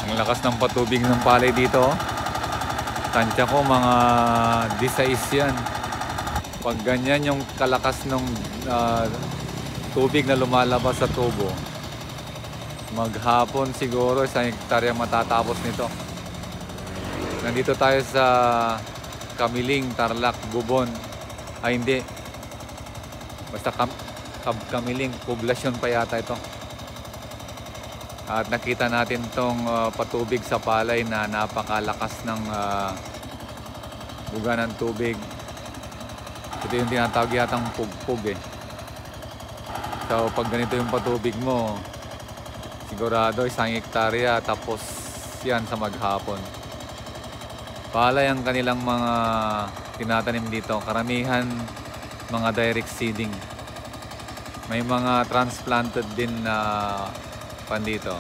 Ang lakas ng patubig ng palay dito. Tansya ko mga 16 yan. Pag ganyan yung kalakas ng tubig na lumalabas sa tubo, maghapon siguro 1 hektarya matatapos nito. Nandito tayo sa Kamiling, Tarlac, Bubon. Ay hindi. Basta Kamiling, poblasyon pa yata ito. At nakita natin tong patubig sa palay na napakalakas ng buga ng tubig. Ito yung tinatawag yatang pugpug eh. So pag ganito yung patubig mo, sigurado 1 hektarya tapos yan sa maghapon. Palay ang kanilang mga tinatanim dito. Karamihan mga direct seeding. May mga transplanted din na pan dito.